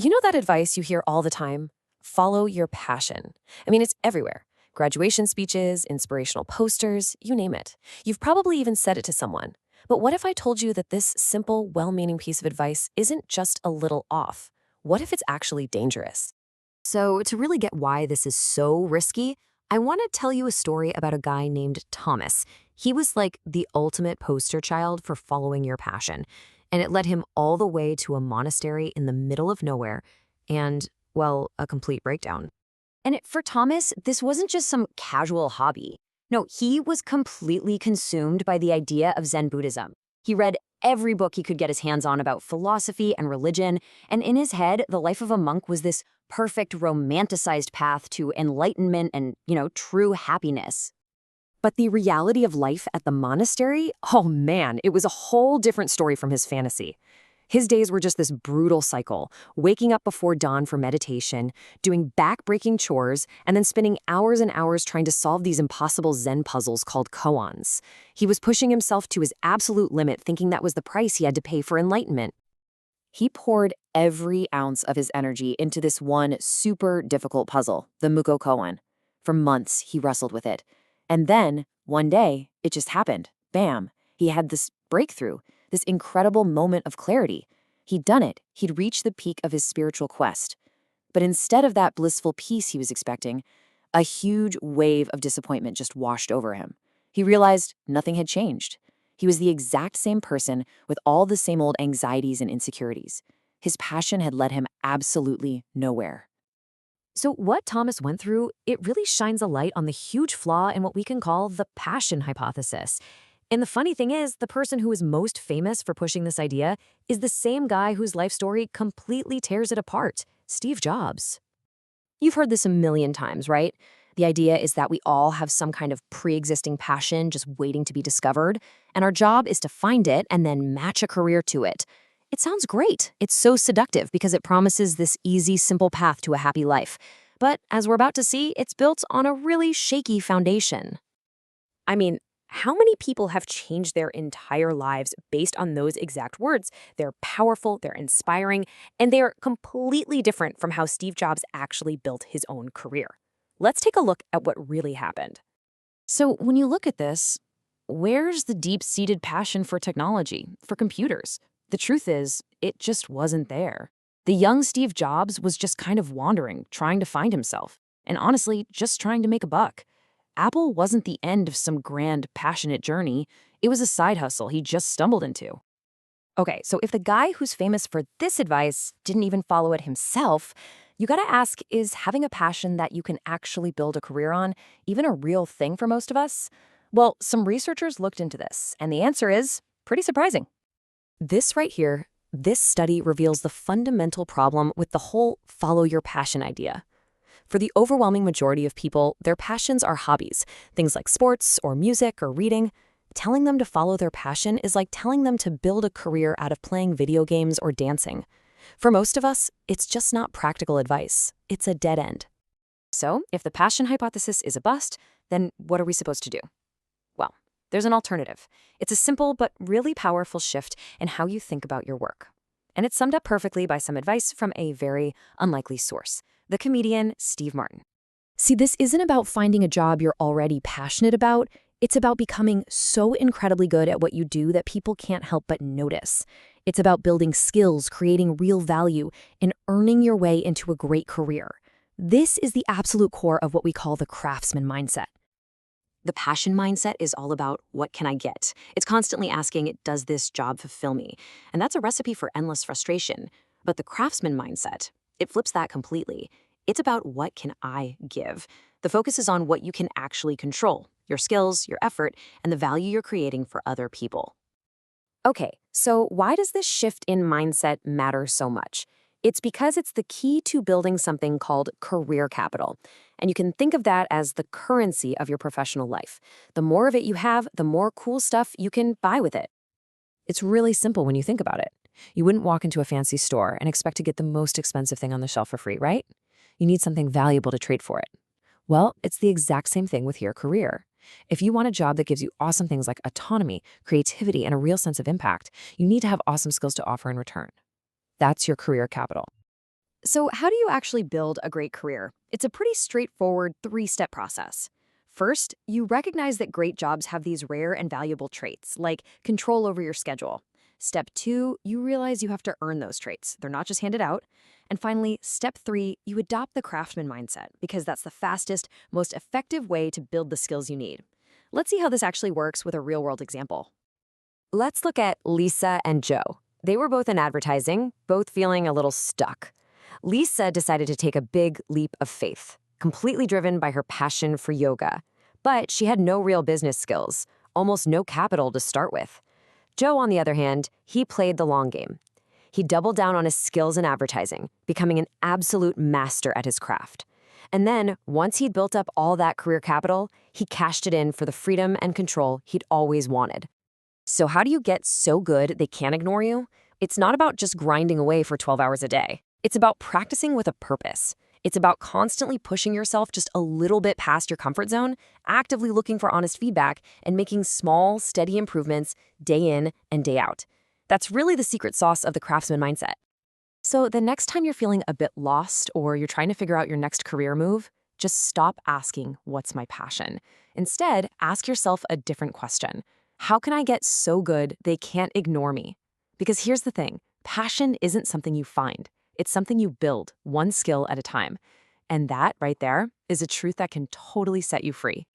You know that advice you hear all the time? Follow your passion. I mean, it's everywhere. Graduation speeches, inspirational posters, you name it. You've probably even said it to someone. But what if I told you that this simple, well-meaning piece of advice isn't just a little off? What if it's actually dangerous? So, to really get why this is so risky, I want to tell you a story about a guy named Thomas. He was like the ultimate poster child for following your passion, and it led him all the way to a monastery in the middle of nowhere and, well, a complete breakdown. For Thomas, this wasn't just some casual hobby. No, he was completely consumed by the idea of Zen Buddhism. He read every book he could get his hands on about philosophy and religion, and in his head, the life of a monk was this perfect romanticized path to enlightenment and, true happiness. But the reality of life at the monastery, oh man, it was a whole different story from his fantasy. His days were just this brutal cycle, waking up before dawn for meditation, doing back-breaking chores, and then spending hours and hours trying to solve these impossible Zen puzzles called koans. He was pushing himself to his absolute limit, thinking that was the price he had to pay for enlightenment. He poured every ounce of his energy into this one super difficult puzzle, the Muko koan. For months, he wrestled with it. And then, one day, it just happened. Bam! He had this breakthrough. This incredible moment of clarity. He'd done it. He'd reached the peak of his spiritual quest. But instead of that blissful peace he was expecting, a huge wave of disappointment just washed over him. He realized nothing had changed. He was the exact same person with all the same old anxieties and insecurities. His passion had led him absolutely nowhere. So what Thomas went through, it really shines a light on the huge flaw in what we can call the passion hypothesis. And the funny thing is, the person who is most famous for pushing this idea is the same guy whose life story completely tears it apart, Steve Jobs. You've heard this a million times, right? The idea is that we all have some kind of pre-existing passion just waiting to be discovered, and our job is to find it and then match a career to it. It sounds great. It's so seductive because it promises this easy, simple path to a happy life. But as we're about to see, it's built on a really shaky foundation. I mean, how many people have changed their entire lives based on those exact words? They're powerful, they're inspiring, and they're completely different from how Steve Jobs actually built his own career. Let's take a look at what really happened. So when you look at this, where's the deep-seated passion for technology, for computers? The truth is, it just wasn't there. The young Steve Jobs was just kind of wandering, trying to find himself, and honestly, just trying to make a buck. Apple wasn't the end of some grand, passionate journey. It was a side hustle he just stumbled into. Okay, so if the guy who's famous for this advice didn't even follow it himself, you gotta ask, is having a passion that you can actually build a career on even a real thing for most of us? Well, some researchers looked into this, and the answer is pretty surprising. This right here, this study reveals the fundamental problem with the whole follow your passion idea. For the overwhelming majority of people, their passions are hobbies, things like sports or music or reading. Telling them to follow their passion is like telling them to build a career out of playing video games or dancing. For most of us, it's just not practical advice. It's a dead end. So, if the passion hypothesis is a bust, then what are we supposed to do? Well, there's an alternative. It's a simple but really powerful shift in how you think about your work. And it's summed up perfectly by some advice from a very unlikely source. The comedian Steve Martin. See, this isn't about finding a job you're already passionate about. It's about becoming so incredibly good at what you do that people can't help but notice. It's about building skills, creating real value, and earning your way into a great career. This is the absolute core of what we call the craftsman mindset. The passion mindset is all about what can I get? It's constantly asking, does this job fulfill me? And that's a recipe for endless frustration. But the craftsman mindset, it flips that completely. It's about what can I give? The focus is on what you can actually control, your skills, your effort, and the value you're creating for other people. Okay, so why does this shift in mindset matter so much? It's because it's the key to building something called career capital. And you can think of that as the currency of your professional life. The more of it you have, the more cool stuff you can buy with it. It's really simple when you think about it. You wouldn't walk into a fancy store and expect to get the most expensive thing on the shelf for free, right? You need something valuable to trade for it. Well, it's the exact same thing with your career. If you want a job that gives you awesome things like autonomy, creativity, and a real sense of impact, you need to have awesome skills to offer in return. That's your career capital. So, how do you actually build a great career? It's a pretty straightforward three-step process. First, you recognize that great jobs have these rare and valuable traits, like control over your schedule. Step two, you realize you have to earn those traits. They're not just handed out. And finally, step three, you adopt the craftsman mindset because that's the fastest, most effective way to build the skills you need. Let's see how this actually works with a real-world example. Let's look at Lisa and Joe. They were both in advertising, both feeling a little stuck. Lisa decided to take a big leap of faith, completely driven by her passion for yoga. But she had no real business skills, almost no capital to start with. Joe, on the other hand, he played the long game. He doubled down on his skills in advertising, becoming an absolute master at his craft. And then, once he'd built up all that career capital, he cashed it in for the freedom and control he'd always wanted. So how do you get so good they can't ignore you? It's not about just grinding away for 12 hours a day. It's about practicing with a purpose. It's about constantly pushing yourself just a little bit past your comfort zone, actively looking for honest feedback, and making small, steady improvements day in and day out. That's really the secret sauce of the craftsman mindset. So the next time you're feeling a bit lost or you're trying to figure out your next career move, just stop asking, "What's my passion?" Instead, ask yourself a different question. How can I get so good they can't ignore me? Because here's the thing, passion isn't something you find. It's something you build, one skill at a time. And that right there is a truth that can totally set you free.